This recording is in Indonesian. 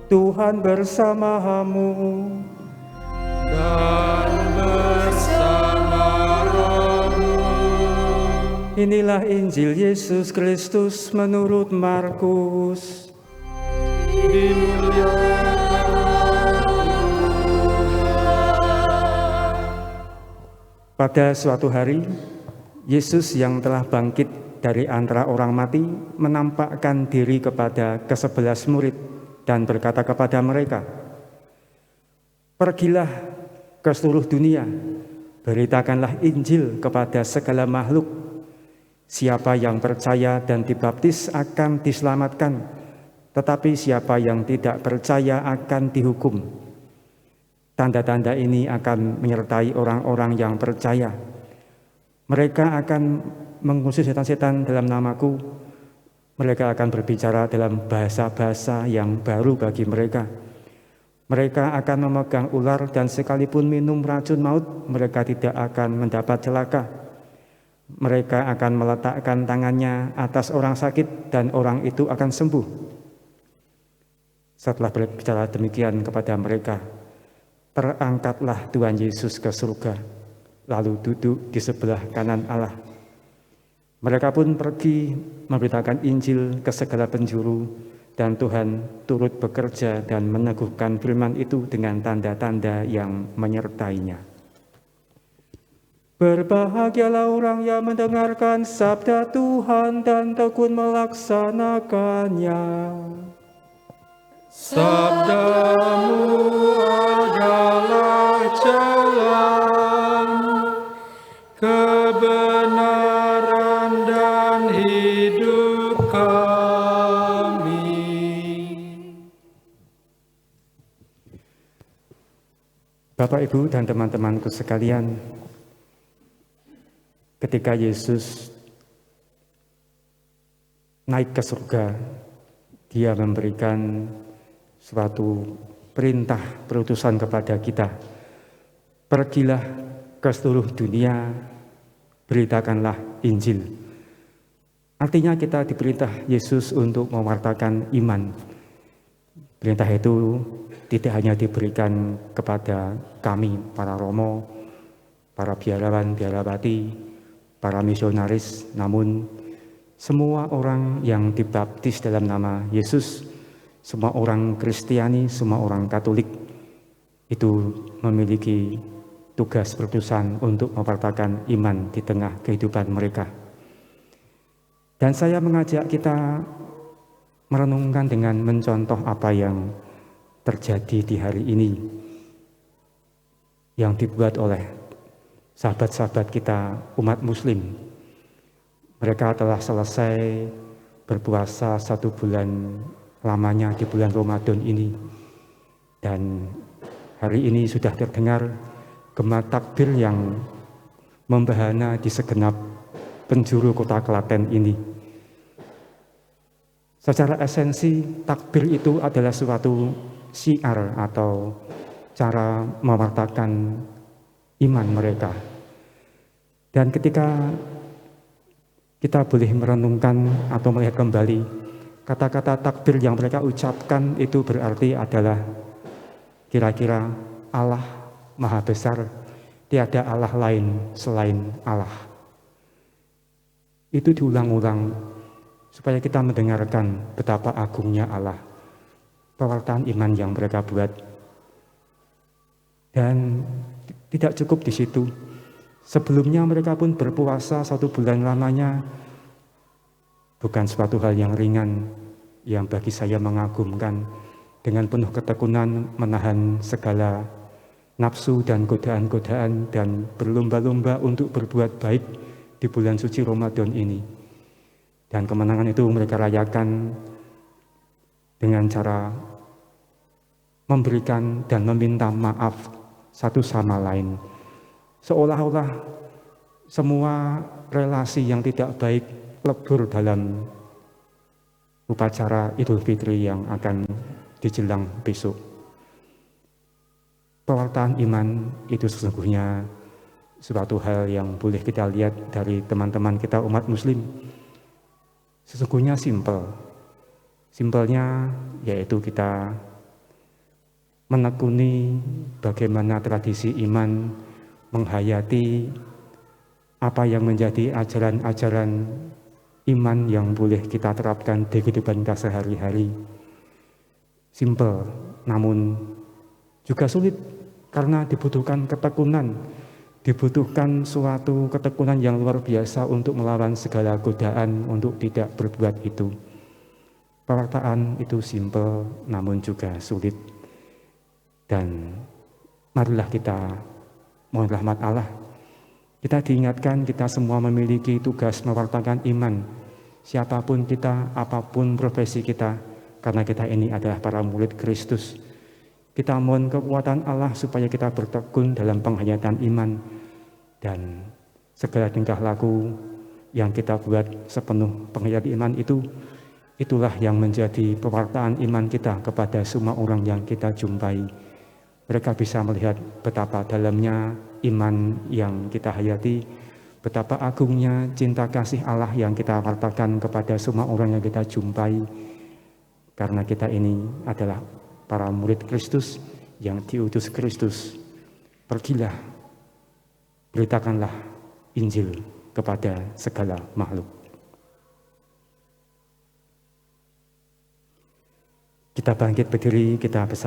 Tuhan bersamamu dan bersama rohmu. Inilah Injil Yesus Kristus menurut Markus. Pada suatu hari, Yesus yang telah bangkit dari antara orang mati menampakkan diri kepada ke-11 murid dan berkata kepada mereka, "Pergilah ke seluruh dunia, beritakanlah Injil kepada segala makhluk. Siapa yang percaya dan dibaptis akan diselamatkan, tetapi siapa yang tidak percaya akan dihukum. Tanda-tanda ini akan menyertai orang-orang yang percaya. Mereka akan mengusir setan-setan dalam namaku. Mereka akan berbicara dalam bahasa-bahasa yang baru bagi mereka. Mereka akan memegang ular dan sekalipun minum racun maut, mereka tidak akan mendapat celaka. Mereka akan meletakkan tangannya atas orang sakit dan orang itu akan sembuh." Setelah berbicara demikian kepada mereka, terangkatlah Tuhan Yesus ke surga, lalu duduk di sebelah kanan Allah. Mereka pun pergi memberitakan Injil ke segala penjuru, dan Tuhan turut bekerja dan meneguhkan firman itu dengan tanda-tanda yang menyertainya. Berbahagialah orang yang mendengarkan sabda Tuhan dan tekun melaksanakannya. Sabdamu adalah jalan, kebenaran dan hidup kami. Bapak, Ibu, dan teman-temanku sekalian, ketika Yesus naik ke surga, Dia memberikan suatu perintah perutusan kepada kita. Pergilah ke seluruh dunia, beritakanlah Injil. Artinya kita diperintah Yesus untuk mewartakan iman. Perintah itu tidak hanya diberikan kepada kami, para romo, para biarawan, biarawati, para misionaris, namun semua orang yang dibaptis dalam nama Yesus, semua orang Kristiani, semua orang Katolik itu memiliki tugas perutusan untuk mewartakan iman di tengah kehidupan mereka. Dan saya mengajak kita merenungkan dengan mencontoh apa yang terjadi di hari ini, yang dibuat oleh sahabat-sahabat kita umat Muslim. Mereka telah selesai berpuasa 1 bulan lamanya di bulan Ramadan ini. Dan hari ini sudah terdengar gema takbir yang membahana di segenap penjuru kota Klaten ini. Secara esensi, takbir itu adalah suatu syiar atau cara mewartakan iman mereka. Dan ketika kita boleh merenungkan atau melihat kembali kata-kata takbir yang mereka ucapkan, itu berarti adalah kira-kira Allah Maha Besar, tiada Allah lain selain Allah. Itu diulang-ulang supaya kita mendengarkan betapa agungnya Allah, pewartaan iman yang mereka buat. Dan tidak cukup di situ. Sebelumnya mereka pun berpuasa 1 bulan lamanya. Bukan suatu hal yang ringan, yang bagi saya mengagumkan. Dengan penuh ketekunan menahan segala nafsu dan godaan-godaan dan berlomba-lomba untuk berbuat baik di bulan suci Ramadan ini. Dan kemenangan itu mereka rayakan dengan cara memberikan dan meminta maaf satu sama lain. Seolah-olah semua relasi yang tidak baik lebur dalam upacara Idul Fitri yang akan dijelang besok. Pewartaan iman itu sesungguhnya suatu hal yang boleh kita lihat dari teman-teman kita umat Muslim. Sesungguhnya simpel. Simpelnya yaitu kita menekuni bagaimana tradisi iman, menghayati apa yang menjadi ajaran-ajaran iman yang boleh kita terapkan di kehidupan kita sehari-hari. Simple, namun juga sulit karena dibutuhkan ketekunan, dibutuhkan suatu ketekunan yang luar biasa untuk melawan segala godaan untuk tidak berbuat itu. Pewartaan itu simple namun juga sulit. Dan marilah kita mohon rahmat Allah. Kita diingatkan kita semua memiliki tugas mewartakan iman. Siapapun kita, apapun profesi kita, karena kita ini adalah para murid Kristus. Kita mohon kekuatan Allah supaya kita bertekun dalam penghayatan iman dan segala tingkah laku yang kita buat sepenuh penghayatan iman itulah yang menjadi pewartaan iman kita kepada semua orang yang kita jumpai. Mereka bisa melihat betapa dalamnya iman yang kita hayati, betapa agungnya cinta kasih Allah yang kita wartakan kepada semua orang yang kita jumpai. Karena kita ini adalah para murid Kristus yang diutus Kristus. Pergilah, beritakanlah Injil kepada segala makhluk. Kita bangkit berdiri, kita bersama